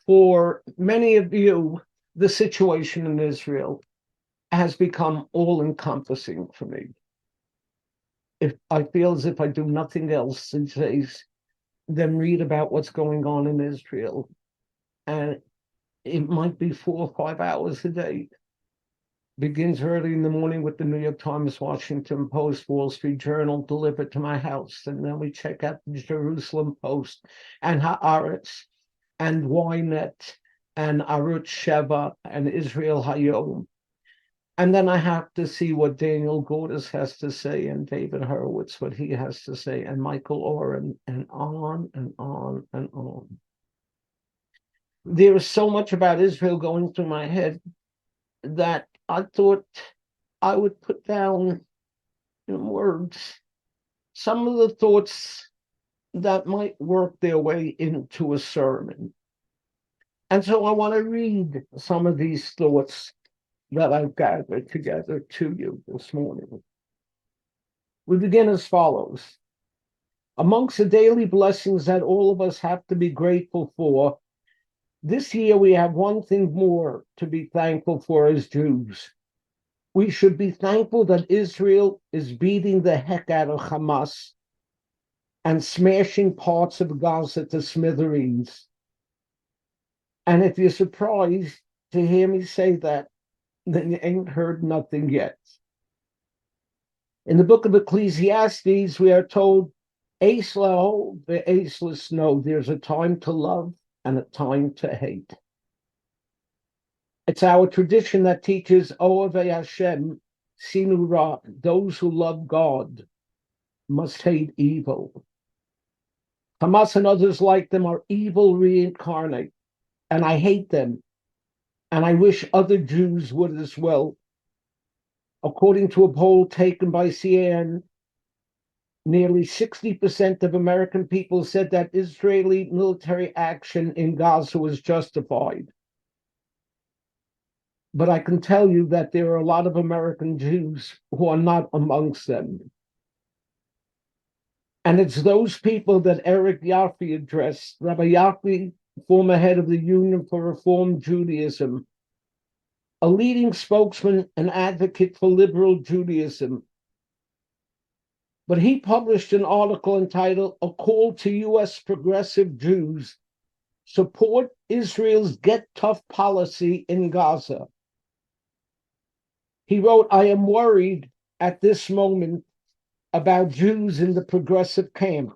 For many of you, the situation in Israel has become all-encompassing for me. If I feel as if I do nothing else these days than read about what's going on in Israel, and it might be 4 or 5 hours a day. Begins early in the morning with the New York Times, Washington Post, Wall Street Journal delivered to my house, and then we check out the Jerusalem Post and Haaretz and Ynet and Arutz Sheva and Israel Hayom. And then I have to see what Daniel Gordis has to say and David Horowitz, what he has to say, and Michael Oren, and on and on and on. There is so much about Israel going through my head that I thought I would put down in words some of the thoughts that might work their way into a sermon. And so I want to read some of these thoughts that I've gathered together to you this morning. We begin as follows. Amongst the daily blessings that all of us have to be grateful for, this year we have one thing more to be thankful for as Jews. We should be thankful that Israel is beating the heck out of Hamas and smashing parts of Gaza to smithereens. And if you're surprised to hear me say that, then you ain't heard nothing yet. In the book of Ecclesiastes, we are told, Ace-lo, the aceless know there's a time to love and a time to hate. It's our tradition that teaches Ohavei Hashem, Sinu Ra, those who love God must hate evil. Hamas and others like them are evil reincarnate, and I hate them, and I wish other Jews would as well. According to a poll taken by CNN, nearly 60% of American people said that Israeli military action in Gaza was justified. But I can tell you that there are a lot of American Jews who are not amongst them. And it's those people that Eric Yaffe addressed. Rabbi Yaffe, former head of the Union for Reform Judaism, a leading spokesman and advocate for liberal Judaism. But he published an article entitled, A Call to U.S. Progressive Jews, Support Israel's Get Tough Policy in Gaza. He wrote, I am worried at this moment about Jews in the progressive camp.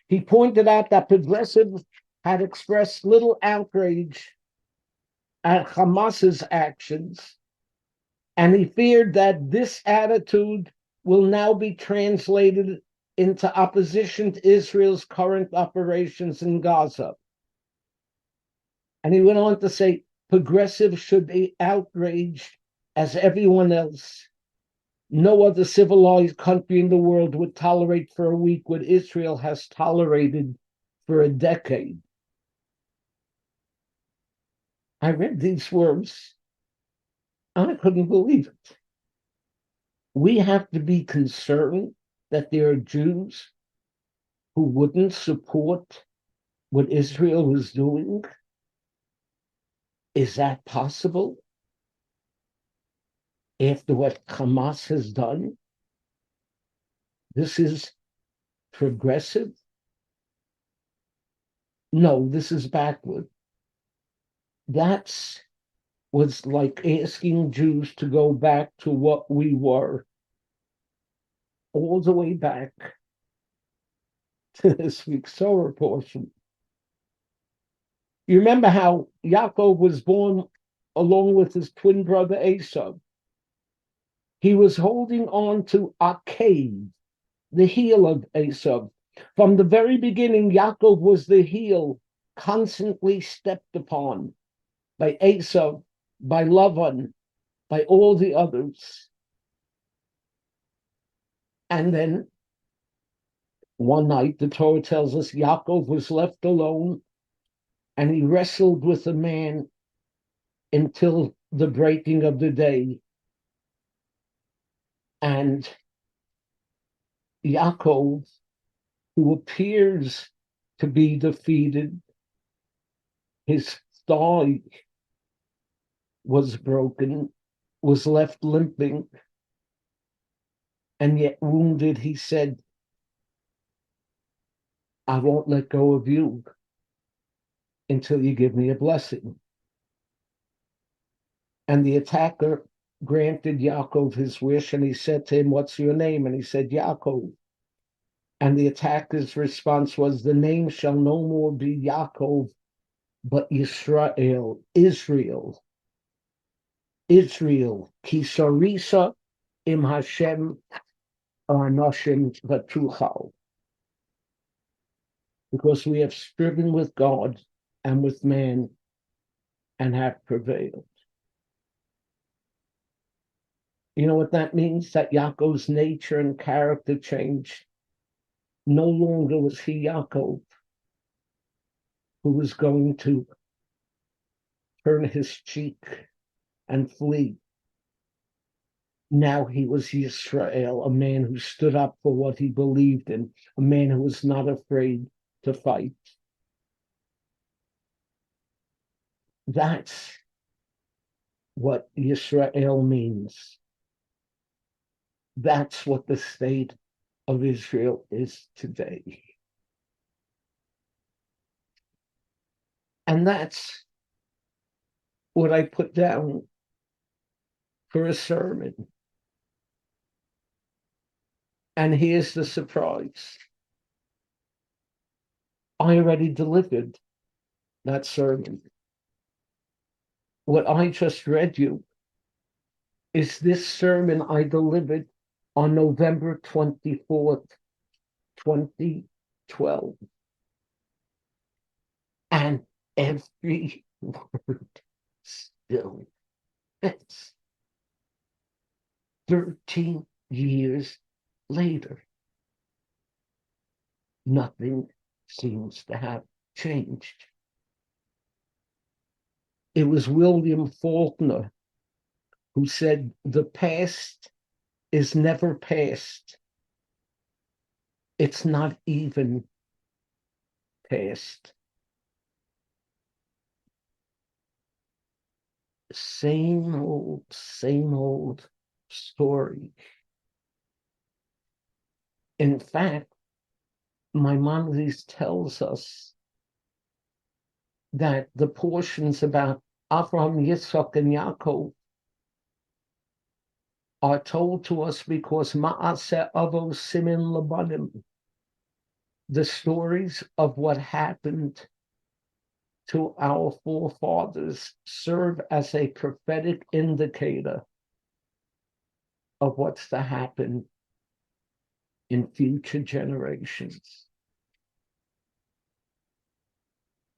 He pointed out that progressives had expressed little outrage at Hamas's actions, and he feared that this attitude will now be translated into opposition to Israel's current operations in Gaza. And he went on to say, progressives should be outraged as everyone else. No other civilized country in the world would tolerate for a week what Israel has tolerated for a decade. I read these words and I couldn't believe it. We have to be concerned that there are Jews who wouldn't support what Israel was doing. Is that possible? After what Hamas has done? This is progressive? No, this is backward. That's was like asking Jews to go back to what we were, all the way back to this week's Torah portion. You remember how Yaakov was born along with his twin brother Esau. He was holding on to Akev, the heel of Esau. From the very beginning, Yaakov was the heel constantly stepped upon by Esau, by Lavan, by all the others. And then one night, the Torah tells us Yaakov was left alone and he wrestled with a man until the breaking of the day. And Yaakov, who appears to be defeated, His thigh was broken, was left limping, and yet wounded. He said, I won't let go of you until you give me a blessing. And the attacker granted Yaakov his wish, and he said to him, what's your name? And he said, Yaakov. And the attacker's response was, the name shall no more be Yaakov, but Yisrael, Israel. Israel, Kisarisa im Hashem Anoshim Vatuchal. Because we have striven with God and with man and have prevailed. You know what that means? That Yaakov's nature and character changed. No longer was he Yaakov who was going to turn his cheek and flee. Now he was Yisrael, a man who stood up for what he believed in, a man who was not afraid to fight. That's what Yisrael means. That's what the state of Israel is today. And that's what I put down for a sermon. And here's the surprise. I already delivered that sermon. What I just read you is this sermon I delivered on November 24th, 2012. And every word still fits. 13 years later, nothing seems to have changed. It was William Faulkner who said, the past is never past. It's not even past. Same old story. In fact, Maimonides tells us that the portions about Avraham, Yitzchak, and Yaakov are told to us because Ma'aseh Avos Simin Labanim, the stories of what happened to our forefathers, serve as a prophetic indicator of what's to happen in future generations.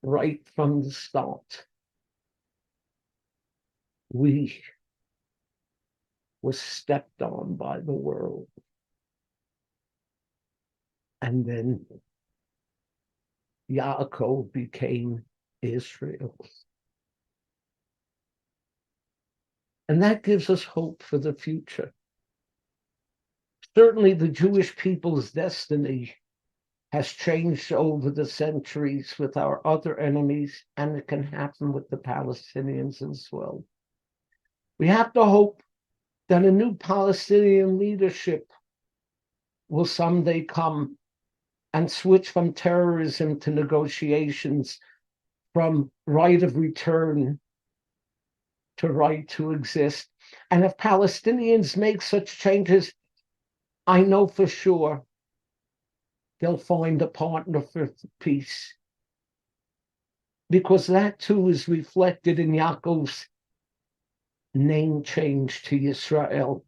Right from the start, we were stepped on by the world. And then Yaakov became Israel. And that gives us hope for the future. Certainly the Jewish people's destiny has changed over the centuries with our other enemies, and it can happen with the Palestinians as well. We have to hope that a new Palestinian leadership will someday come and switch from terrorism to negotiations, from right of return to right to exist. And if Palestinians make such changes, I know for sure they'll find a partner for peace. Because that too is reflected in Yaakov's name change to Yisrael.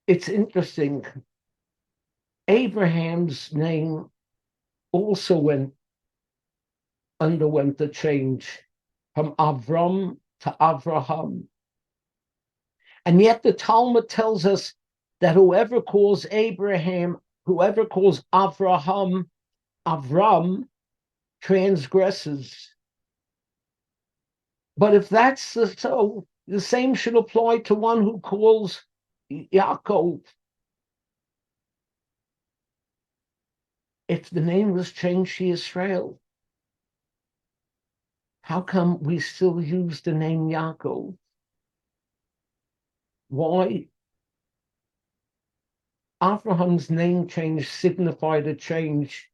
It's interesting. Abraham's name also underwent the change from Avram to Avraham. And yet the Talmud tells us that whoever calls Abraham, whoever calls Avram, transgresses. But if that's so, the same should apply to one who calls Yaakov. If the name was changed to Israel, How come we still use the name Yaakov? Why? Abraham's name change signified a change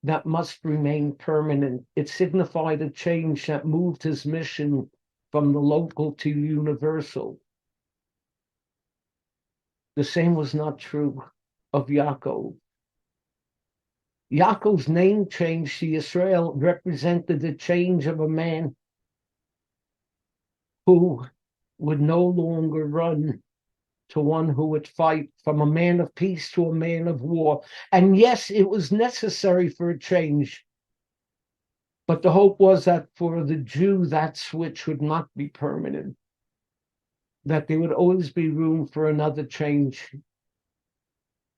that must remain permanent. It signified a change that moved his mission from the local to universal. The same was not true of Yaakov. Yaakov's name change to Israel represented the change of a man who would no longer run to one who would fight, from a man of peace to a man of war. And yes, it was necessary for a change. But the hope was that for the Jew, that switch would not be permanent, that there would always be room for another change,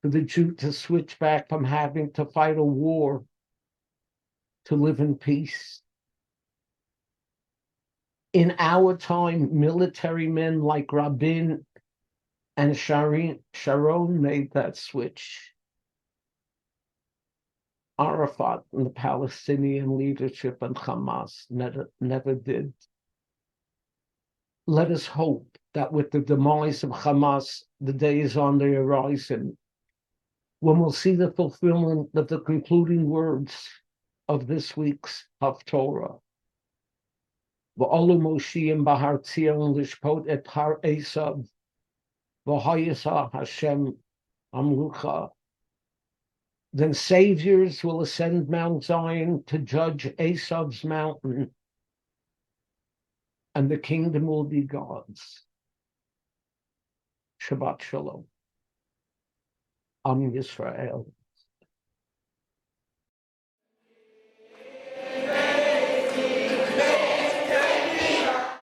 for the Jew to switch back from having to fight a war to live in peace. In our time, military men like Rabin and Sharon made that switch. Arafat and the Palestinian leadership and Hamas never did. Let us hope that with the demise of Hamas, the day is on the horizon when we'll see the fulfillment of the concluding words of this week's Haftorah. V'olu Moshiim Bahar Tzion lishpot et Har Esav v'hayisa Hashem Amlucha. Then saviors will ascend Mount Zion to judge Esav's mountain, and the kingdom will be God's. Shabbat Shalom. Am Yisrael.